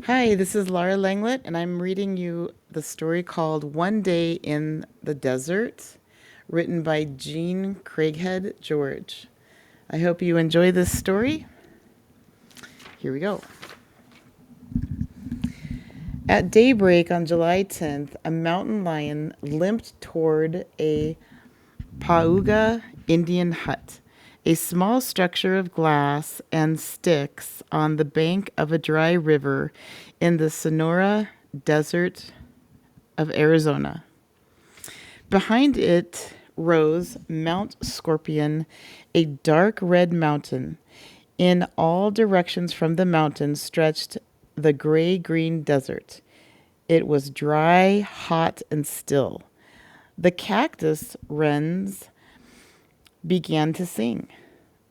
Hi, this is Laura Langlet, and I'm reading you the story called One Day in the Desert, written by Jean Craighead George. I hope you enjoy this story. Here we go. At daybreak on July 10th, a mountain lion limped toward a Pauga Indian hut, a small structure of glass and sticks on the bank of a dry river in the Sonora Desert of Arizona. Behind it rose Mount Scorpion, a dark red mountain. In all directions from the mountain stretched the gray green desert. It was dry, hot, and still. The cactus wrens began to sing.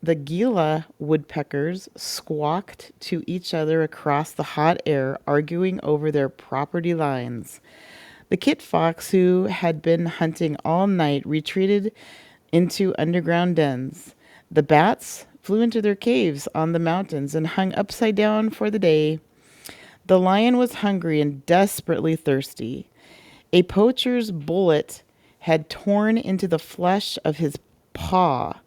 The Gila woodpeckers squawked to each other across the hot air, arguing over their property lines. The kit fox, who had been hunting all night, retreated into underground dens. The bats flew into their caves on the mountains and hung upside down for the day. The lion was hungry and desperately thirsty. A poacher's bullet had torn into the flesh of his paw,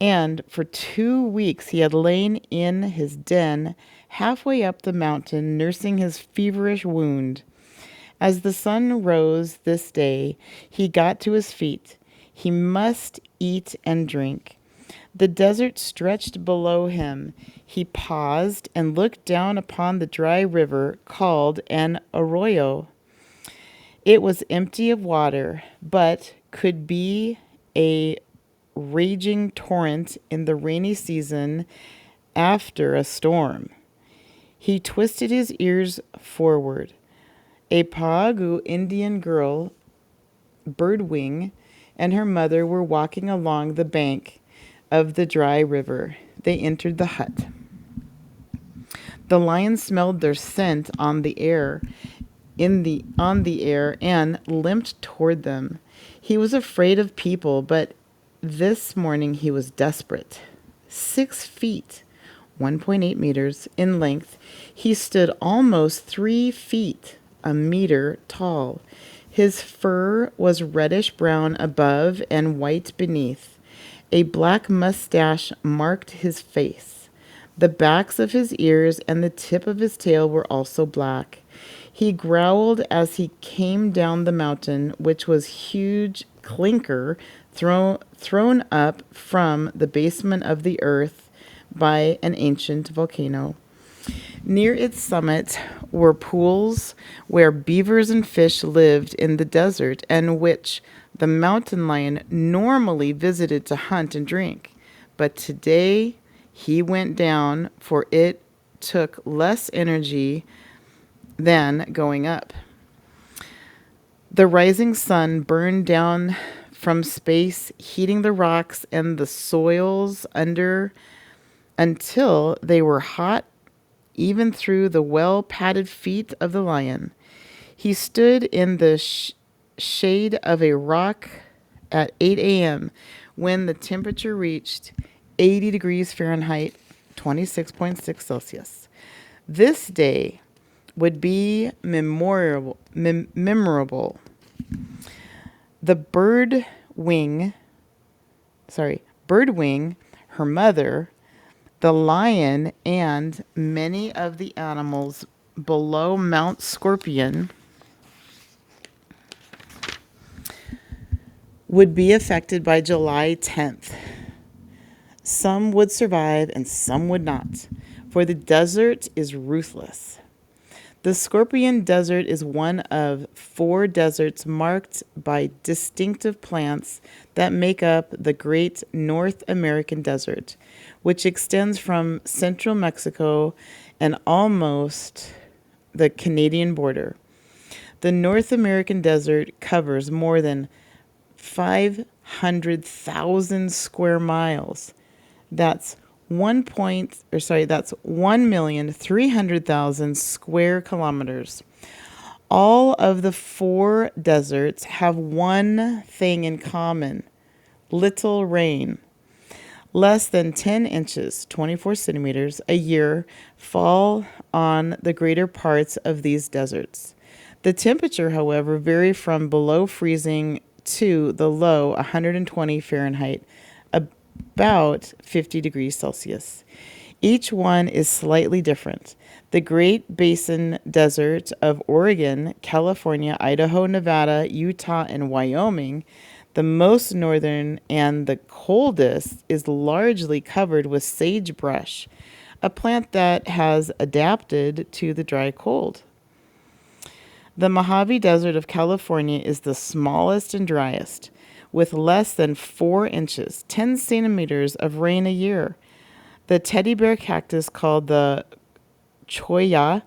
and for 2 weeks he had lain in his den halfway up the mountain, nursing his feverish wound. As the sun rose this day, he got to his feet. He must eat and drink. The desert stretched below him. He paused and looked down upon the dry river called an arroyo. It was empty of water, but could be a raging torrent in the rainy season after a storm. He twisted his ears forward. A Paagu Indian girl, Birdwing, and her mother were walking along the bank of the dry river. They entered the hut. The lion smelled their scent on the air, and limped toward them. He was afraid of people, but this morning he was desperate. 6 feet, 1.8 meters in length, he stood almost 3 feet, a meter tall. His fur was reddish brown above and white beneath. A black mustache marked his face. The backs of his ears and the tip of his tail were also black. He growled as he came down the mountain, which was huge clinker thrown up from the basement of the earth by an ancient volcano. Near its summit were pools where beavers and fish lived in the desert, and which the mountain lion normally visited to hunt and drink. But today he went down, for it took less energy than going up. The rising sun burned down from space, heating the rocks and the soils under until they were hot even through the well-padded feet of the lion. He stood in the shade of a rock at 8 a.m. when the temperature reached 80 degrees Fahrenheit, 26.6 Celsius. This day would be memorable. The birdwing, her mother, the lion, and many of the animals below Mount Scorpion would be affected by July 10th. Some would survive and some would not, for the desert is ruthless. The Scorpion Desert is one of 4 deserts marked by distinctive plants that make up the Great North American Desert, which extends from central Mexico and almost the Canadian border. The North American Desert covers more than 500,000 square miles. That's 1,300,000 square kilometers. All of the 4 deserts have one thing in common: little rain. Less than 10 inches, 24 centimeters, a year fall on the greater parts of these deserts. The temperature, however, vary from below freezing to the low 120 Fahrenheit, about 50 degrees Celsius. Each one is slightly different. The Great Basin Desert of Oregon, California, Idaho, Nevada, Utah, and Wyoming, the most northern and the coldest, is largely covered with sagebrush, a plant that has adapted to the dry cold. The Mojave Desert of California is the smallest and driest, with less than 4 inches, 10 centimeters of rain a year. The teddy bear cactus called the cholla,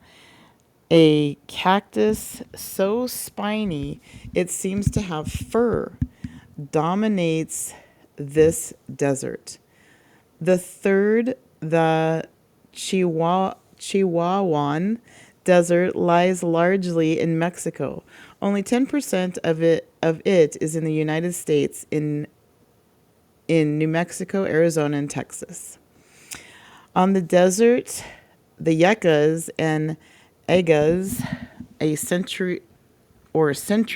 a cactus so spiny it seems to have fur, dominates this desert. The third, the Chihuahuan Desert, lies largely in Mexico. Only 10% of it is in the United States, in New Mexico, Arizona, and Texas. On the desert, the yuccas and agas, century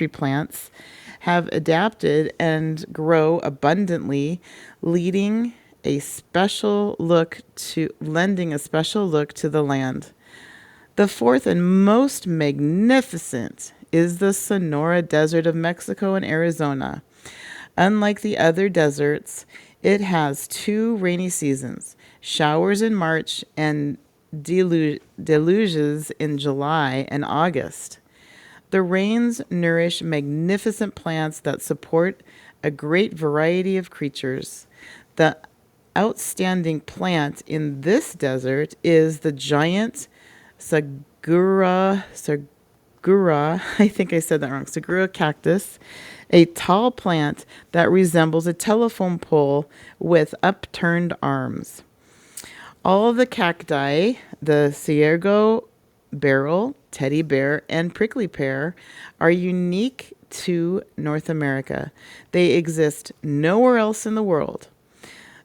plants, have adapted and grow abundantly, lending a special look to the land. The fourth and most magnificent is the Sonora Desert of Mexico and Arizona. Unlike the other deserts, it has 2 rainy seasons, showers in March and deluges in July and August. The rains nourish magnificent plants that support a great variety of creatures. The outstanding plant in this desert is the giant Sagura, I think I said that wrong, Sagura cactus, a tall plant that resembles a telephone pole with upturned arms. All the cacti, the Ciergo, beryl, teddy bear, and prickly pear, are unique to North America. They exist nowhere else in the world.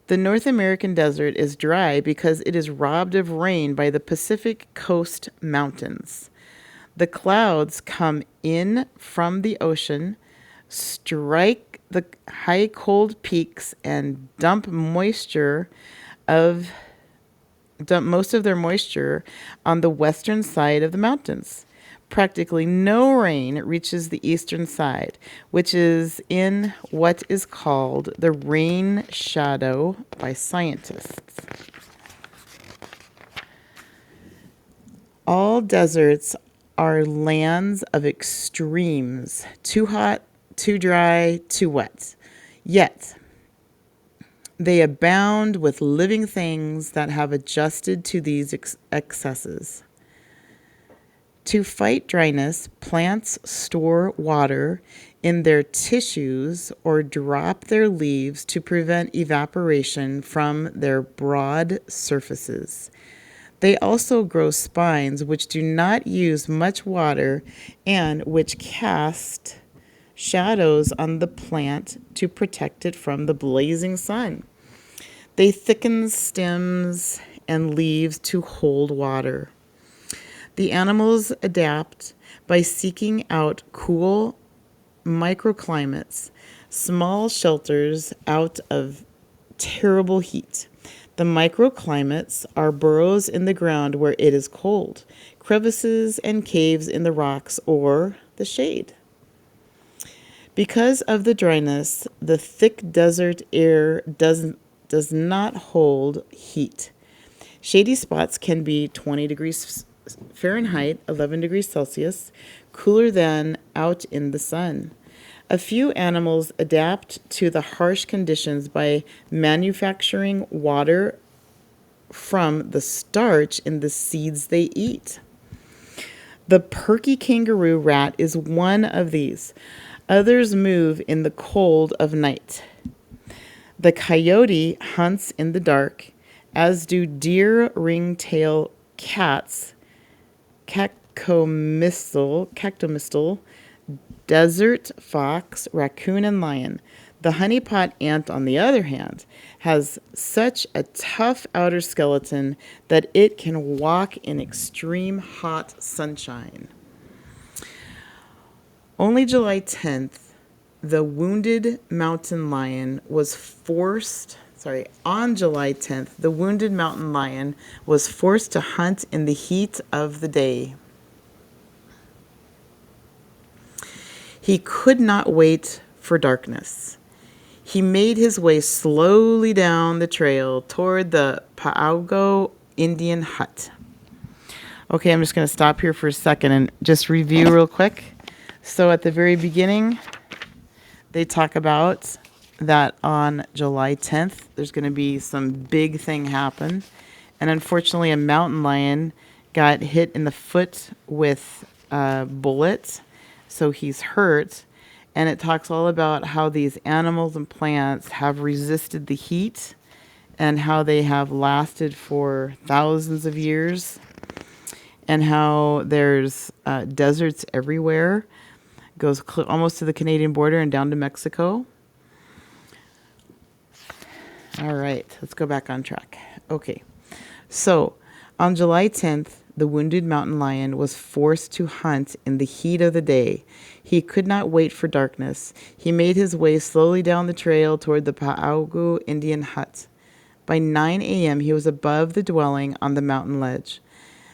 The North American desert is dry because it is robbed of rain by the Pacific Coast Mountains. The clouds come in from the ocean, strike the high cold peaks, and dump most of their moisture on the western side of the mountains. Practically no rain reaches the eastern side, which is in what is called the rain shadow by scientists. All deserts are lands of extremes: too hot, too dry, too wet. Yet, they abound with living things that have adjusted to these excesses. To fight dryness, plants store water in their tissues or drop their leaves to prevent evaporation from their broad surfaces. They also grow spines which do not use much water and which cast shadows on the plant to protect it from the blazing sun. They thicken stems and leaves to hold water. The animals adapt by seeking out cool microclimates, small shelters out of terrible heat. The microclimates are burrows in the ground where it is cold, crevices and caves in the rocks, or the shade. Because of the dryness, the thick desert air does not hold heat. Shady spots can be 20 degrees Fahrenheit, 11 degrees Celsius, cooler than out in the sun. A few animals adapt to the harsh conditions by manufacturing water from the starch in the seeds they eat. The perky kangaroo rat is one of these. Others move in the cold of night. The coyote hunts in the dark, as do deer, ringtail cats, cactomistle, desert fox, raccoon, and lion. The honeypot ant, on the other hand, has such a tough outer skeleton that it can walk in extreme hot sunshine. Only July 10th, the wounded mountain lion was forced, on July 10th, the wounded mountain lion was forced to hunt in the heat of the day. He could not wait for darkness. He made his way slowly down the trail toward the Paugo Indian hut. Okay, I'm just going to stop here for a second and just review real quick. So at the very beginning, they talk about that on July 10th, there's going to be some big thing happen. And unfortunately, a mountain lion got hit in the foot with a bullet, so he's hurt. And it talks all about how these animals and plants have resisted the heat and how they have lasted for thousands of years, and how there's deserts everywhere. Goes almost to the Canadian border and down to Mexico. All right, let's go back on track. Okay, so on July 10th, the wounded mountain lion was forced to hunt in the heat of the day. He could not wait for darkness. He made his way slowly down the trail toward the Paugu Indian hut. By 9 a.m., he was above the dwelling on the mountain ledge.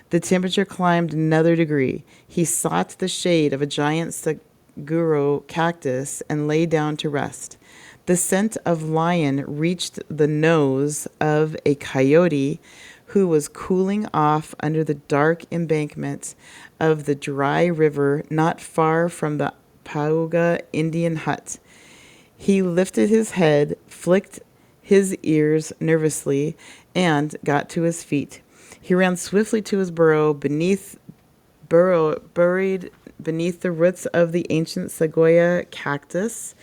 The temperature climbed another degree. He sought the shade of a giant saguaro cactus and lay down to rest. The scent of lion reached the nose of a coyote who was cooling off under the dark embankment of the dry river not far from the Pauga Indian hut. He lifted his head, flicked his ears nervously, and got to his feet. He ran swiftly to his burrow, buried beneath the roots of the ancient sequoia cactus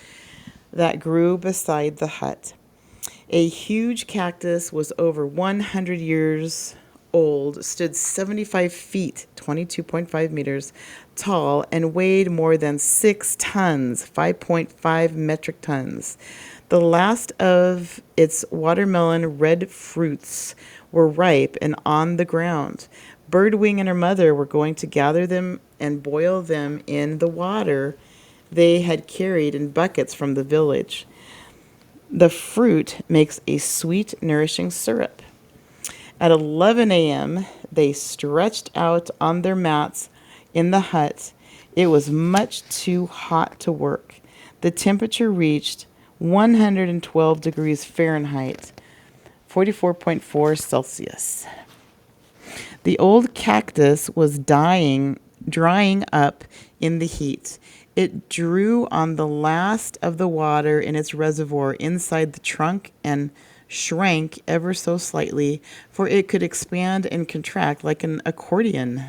that grew beside the hut. A huge cactus was over 100 years old, stood 75 feet, 22.5 meters tall, and weighed more than 6 tons, 5.5 metric tons. The last of its watermelon red fruits were ripe and on the ground. Birdwing and her mother were going to gather them and boil them in the water they had carried in buckets from the village. The fruit makes a sweet, nourishing syrup. At 11 a.m., they stretched out on their mats in the hut. It was much too hot to work. The temperature reached 112 degrees Fahrenheit, 44.4 Celsius. The old cactus was drying up in the heat. It drew on the last of the water in its reservoir inside the trunk and shrank ever so slightly, for it could expand and contract like an accordion.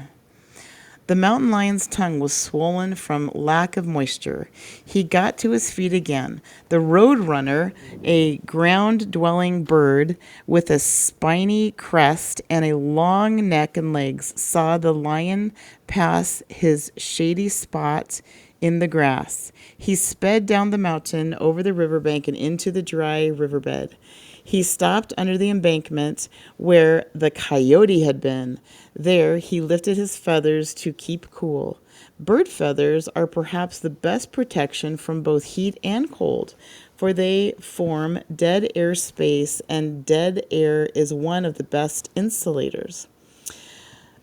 The mountain lion's tongue was swollen from lack of moisture. He got to his feet again. The roadrunner, a ground-dwelling bird with a spiny crest and a long neck and legs, saw the lion pass his shady spot in the grass. He sped down the mountain, over the riverbank, and into the dry riverbed. He stopped under the embankment where the coyote had been. There he lifted his feathers to keep cool. Bird feathers are perhaps the best protection from both heat and cold, for they form dead air space, and dead air is one of the best insulators.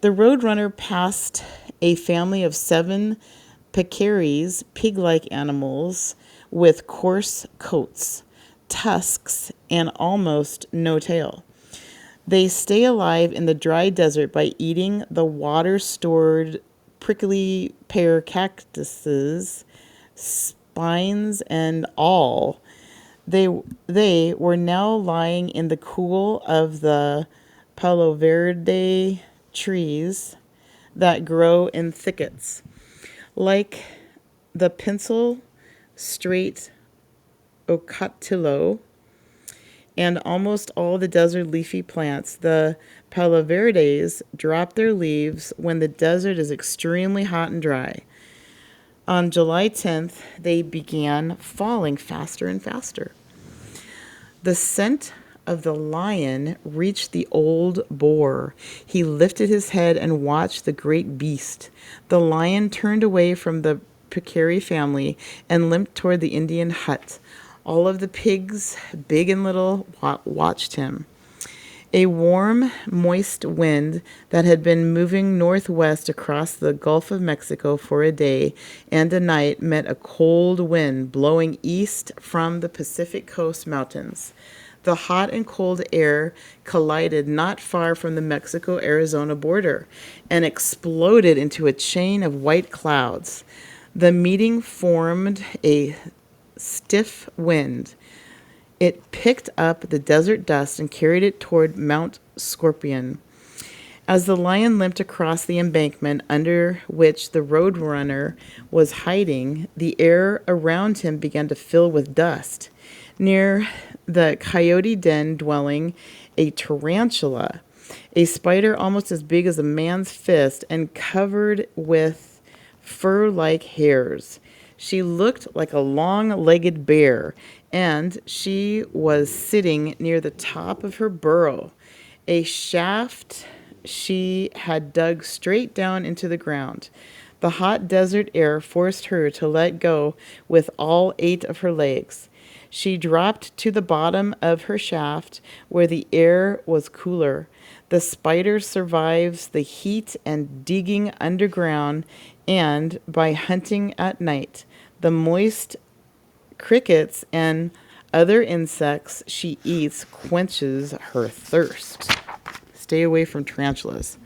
The roadrunner passed a family of 7 peccaries, pig-like animals with coarse coats, tusks, and almost no tail. They stay alive in the dry desert by eating the water-stored prickly pear cactuses, spines, and all. They were now lying in the cool of the Palo Verde trees that grow in thickets. Like the pencil straight ocotillo and almost all the desert leafy plants, the Palo Verdes drop their leaves when the desert is extremely hot and dry. On July 10th, they began falling faster and faster. The scent of the lion reached the old boar. He lifted his head and watched the great beast. The lion turned away from the Peccary family and limped toward the Indian hut. All of the pigs, big and little, watched him. A warm, moist wind that had been moving northwest across the Gulf of Mexico for a day and a night met a cold wind blowing east from the Pacific Coast Mountains. The hot and cold air collided not far from the Mexico-Arizona border and exploded into a chain of white clouds. The meeting formed a stiff wind. It picked up the desert dust and carried it toward Mount Scorpion. As the lion limped across the embankment under which the roadrunner was hiding, the air around him began to fill with dust. Near the coyote den dwelling a tarantula, a spider almost as big as a man's fist and covered with fur-like hairs. She looked like a long-legged bear, and she was sitting near the top of her burrow, a shaft she had dug straight down into the ground. The hot desert air forced her to let go with all 8 of her legs. She dropped to the bottom of her shaft where the air was cooler. The spider survives the heat and digging underground and by hunting at night. The moist crickets and other insects she eats quenches her thirst. Stay away from tarantulas.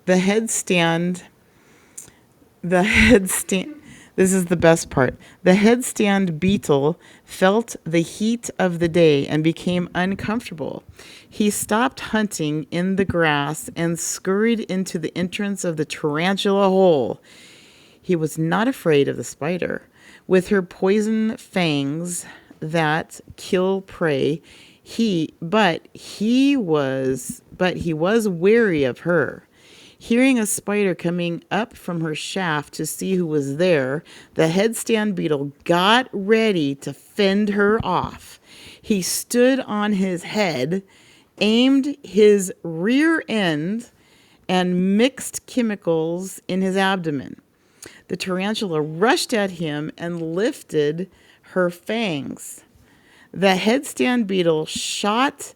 The headstand This is the best part. The headstand beetle felt the heat of the day and became uncomfortable. He stopped hunting in the grass and scurried into the entrance of the tarantula hole. He was not afraid of the spider. With her poison fangs that kill prey, he was wary of her. Hearing a spider coming up from her shaft to see who was there, the headstand beetle got ready to fend her off. He stood on his head, aimed his rear end, and mixed chemicals in his abdomen. The tarantula rushed at him and lifted her fangs. The headstand beetle shot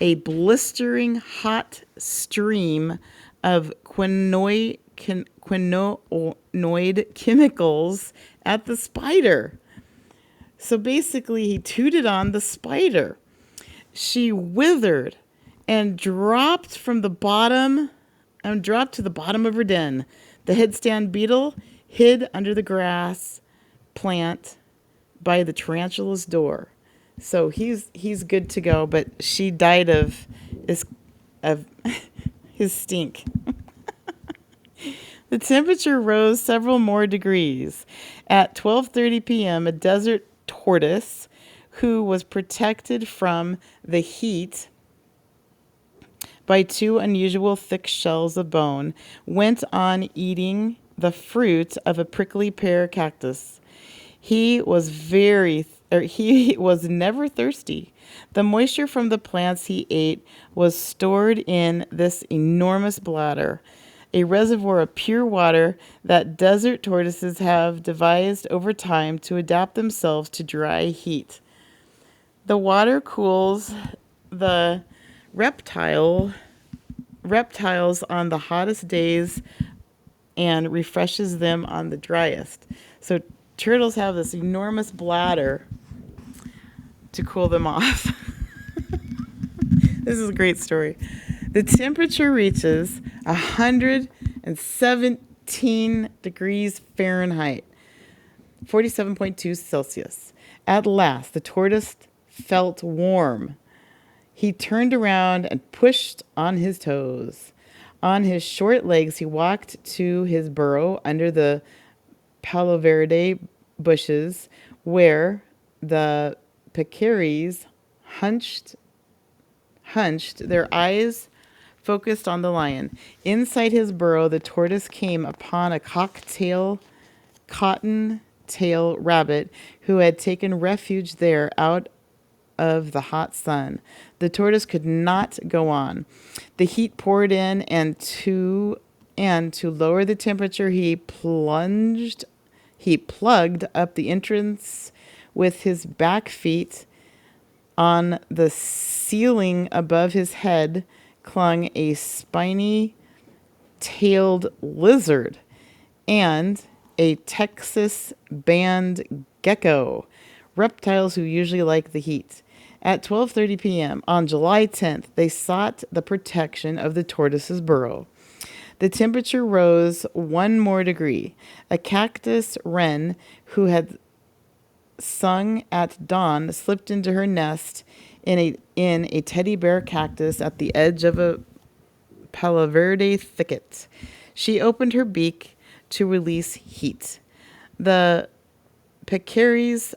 a blistering hot stream of quinoid chemicals at the spider. So basically, he tooted on the spider. She withered and dropped to the bottom of her den. The headstand beetle hid under the grass plant by the tarantula's door. So he's good to go, but she died of his stink. The temperature rose several more degrees. At 12:30 p.m., a desert tortoise, who was protected from the heat by 2 unusual thick shells of bone, went on eating the fruit of a prickly pear cactus. He was never thirsty. The moisture from the plants he ate was stored in this enormous bladder, a reservoir of pure water that desert tortoises have devised over time to adapt themselves to dry heat. The water cools the reptiles on the hottest days and refreshes them on the driest. So turtles have this enormous bladder to cool them off. This is a great story. The temperature reaches 117 degrees Fahrenheit, 47.2 Celsius. At last, the tortoise felt warm. He turned around and pushed on his toes. On his short legs, he walked to his burrow under the Palo Verde bushes where the peccaries hunched, their eyes focused on the lion. Inside his burrow, the tortoise came upon a cocktail cotton-tail rabbit who had taken refuge there out of the hot sun. The tortoise could not go on. The heat poured in, and to lower the temperature, he plugged up the entrance with his back feet. On the ceiling above his head clung a spiny-tailed lizard and a Texas band gecko, reptiles who usually like the heat. At 12:30 p.m. on July 10th, they sought the protection of the tortoise's burrow. The temperature rose one more degree. A cactus wren who had sung at dawn slipped into her nest in a teddy bear cactus at the edge of a palo verde thicket. She opened her beak to release heat. The peccaries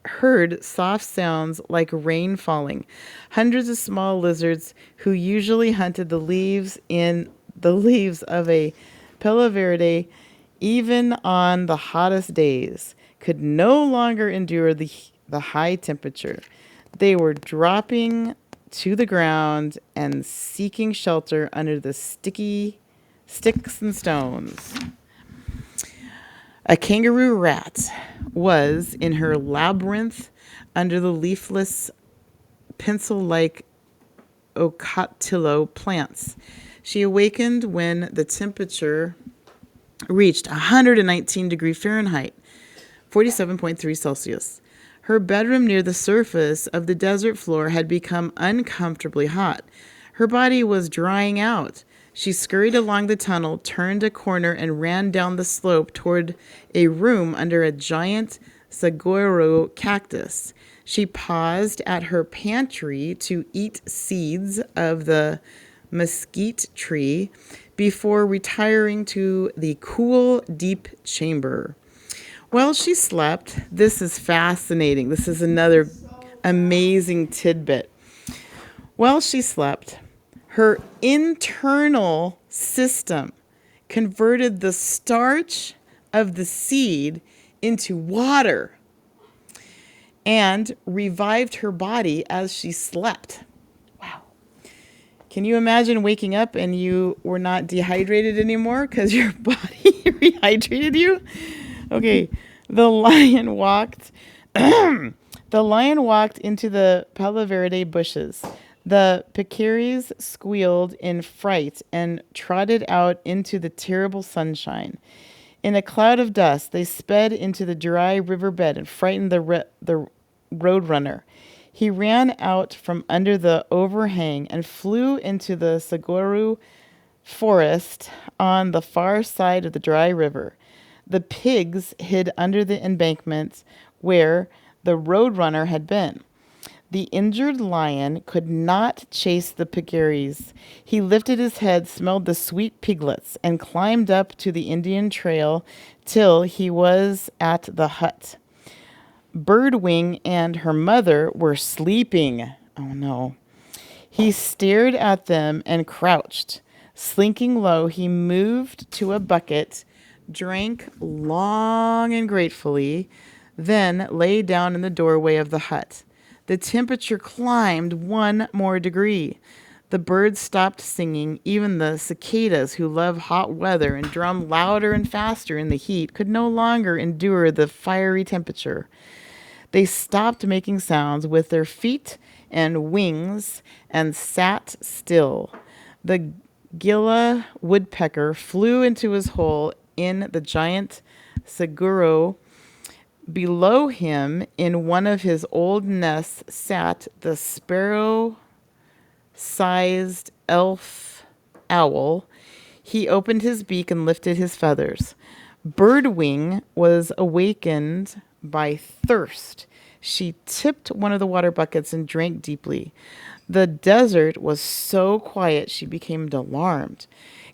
heard soft sounds like rain falling. Hundreds of small lizards who usually hunted the leaves of a palo verde, even on the hottest days, could no longer endure the high temperature. They were dropping to the ground and seeking shelter under the sticky sticks and stones. A kangaroo rat was in her labyrinth under the leafless, pencil-like ocotillo plants. She awakened when the temperature reached 119 degrees Fahrenheit, 47.3 Celsius. Her bedroom near the surface of the desert floor had become uncomfortably hot. Her body was drying out. She scurried along the tunnel, turned a corner, and ran down the slope toward a room under a giant saguaro cactus. She paused at her pantry to eat seeds of the mesquite tree before retiring to the cool, deep chamber. While she slept, this is fascinating. This is another amazing tidbit. While she slept, her internal system converted the starch of the seed into water and revived her body as she slept. Wow. Can you imagine waking up and you were not dehydrated anymore because your body rehydrated you? Okay, the lion walked into the palo verde bushes. The peccaries squealed in fright and trotted out into the terrible sunshine. In a cloud of dust, they sped into the dry riverbed and frightened the roadrunner. He ran out from under the overhang and flew into the saguaro forest on the far side of the dry river. The pigs hid under the embankment where the roadrunner had been. The injured lion could not chase the peccaries. He lifted his head, smelled the sweet piglets, and climbed up to the Indian trail till he was at the hut. Birdwing and her mother were sleeping. Oh no. He stared at them and crouched. Slinking low, he moved to a bucket, drank long and gratefully, then lay down in the doorway of the hut. The temperature climbed one more degree. The birds stopped singing. Even the cicadas, who love hot weather and drum louder and faster in the heat, could no longer endure the fiery temperature. They stopped making sounds with their feet and wings and sat still. The Gila woodpecker flew into his hole in the giant saguaro. Below him, in one of his old nests, sat the sparrow-sized elf owl. He opened his beak and lifted his feathers. Birdwing was awakened by thirst. She tipped one of the water buckets and drank deeply. The desert was so quiet she became alarmed.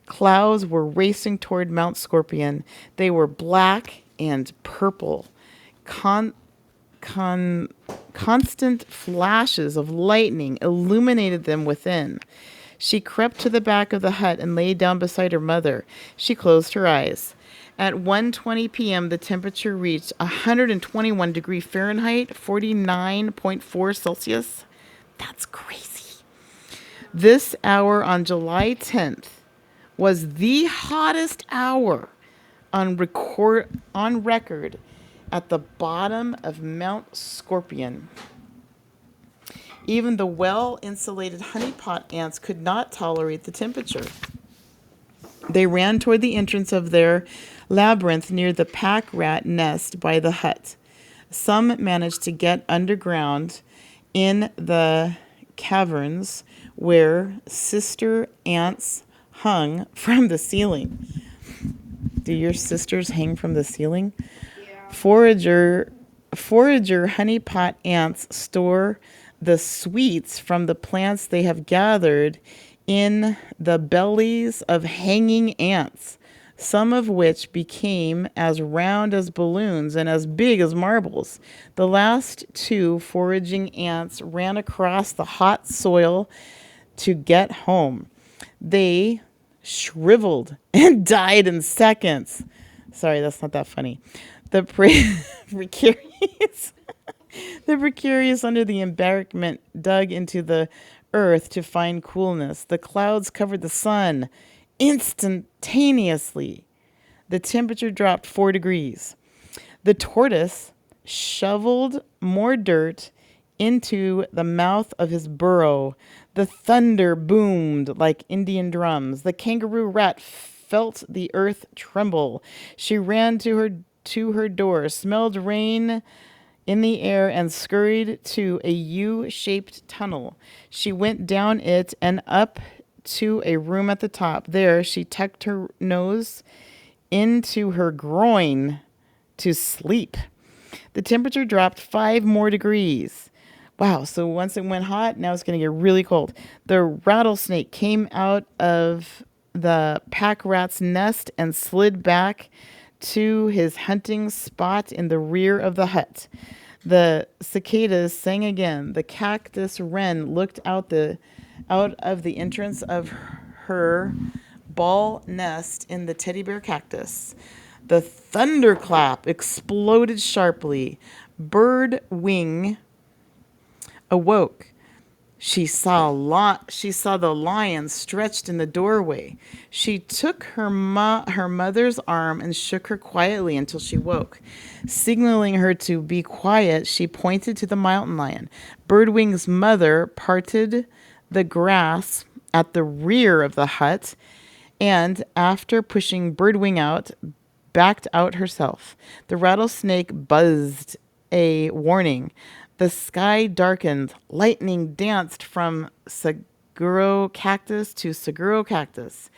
Clouds were racing toward Mount Scorpion. They were black and purple. Constant flashes of lightning illuminated them within. She crept to the back of the hut and lay down beside her mother. She closed her eyes. At 1:20 p.m., the temperature reached 121 degree Fahrenheit, 49.4 Celsius. That's crazy. This hour on July 10th was the hottest hour on record at the bottom of Mount Scorpion. Even the well-insulated honeypot ants could not tolerate the temperature. They ran toward the entrance of their labyrinth near the pack rat nest by the hut. Some managed to get underground in the caverns where sister ants hung from the ceiling. Do your sisters hang from the ceiling? Yeah. Forager honeypot ants store the sweets from the plants they have gathered in the bellies of hanging ants, some of which became as round as balloons and as big as marbles. The last two foraging ants ran across the hot soil to get home. They shriveled and died in seconds. Sorry, that's not that funny. The precarious, the precarious under the embankment dug into the earth to find coolness. The clouds covered the sun instantaneously. The temperature dropped 4 degrees. The tortoise shoveled more dirt into the mouth of his burrow. The thunder boomed like Indian drums. The kangaroo rat felt the earth tremble. She ran to her door, smelled rain in the air, and scurried to a U-shaped tunnel. She went down it and up to a room at the top. There, she tucked her nose into her groin to sleep. The temperature dropped 5 more degrees. Wow, so once it went hot, now it's going to get really cold. The rattlesnake came out of the pack rat's nest and slid back to his hunting spot in the rear of the hut. The cicadas sang again. The cactus wren looked out of the entrance of her ball nest in the teddy bear cactus. The thunderclap exploded sharply. Bird Wing awoke. She saw the lion stretched in the doorway. She took her mother's arm and shook her quietly until she woke. Signaling her to be quiet, she pointed to the mountain lion. Birdwing's mother parted the grass at the rear of the hut and, after pushing Birdwing out, backed out herself. The rattlesnake buzzed a warning. The sky darkened. Lightning danced from Seguro cactus to Seguro cactus.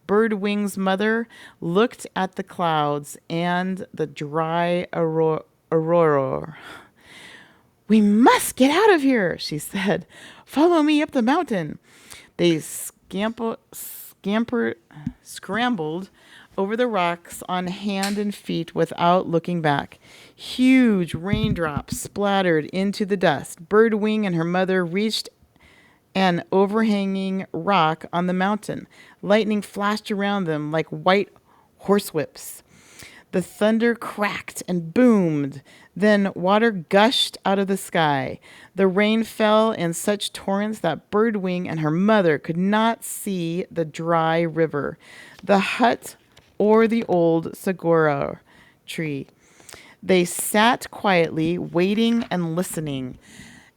Birdwing's mother looked at the clouds and the dry aurora. "We must get out of here," she said. "Follow me up the mountain." They scrambled over the rocks on hand and feet without looking back. Huge raindrops splattered into the dust. Birdwing and her mother reached an overhanging rock on the mountain. Lightning flashed around them like white horsewhips. The thunder cracked and boomed. Then water gushed out of the sky. The rain fell in such torrents that Birdwing and her mother could not see the dry river, the hut, or the old saguaro tree. They sat quietly, waiting and listening.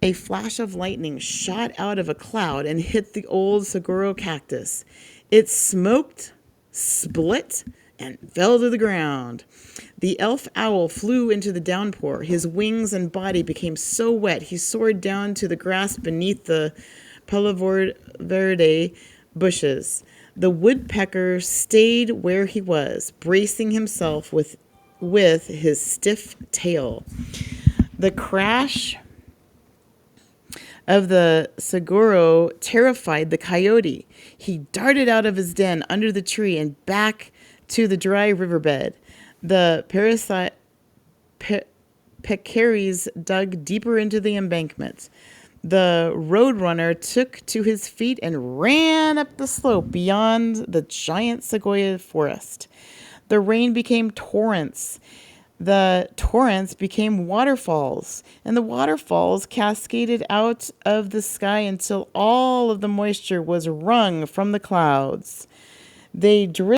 A flash of lightning shot out of a cloud and hit the old saguaro cactus. It smoked, split, and fell to the ground. The elf owl flew into the downpour. His wings and body became so wet he soared down to the grass beneath the palo verde bushes. The woodpecker stayed where he was, bracing himself with his stiff tail. The crash of the saguaro terrified the coyote. He darted out of his den under the tree and back to the dry riverbed. The peccaries dug deeper into the embankment. The roadrunner took to his feet and ran up the slope beyond the giant sequoia forest. The rain became torrents. The torrents became waterfalls, and the waterfalls cascaded out of the sky until all of the moisture was wrung from the clouds. They drizzled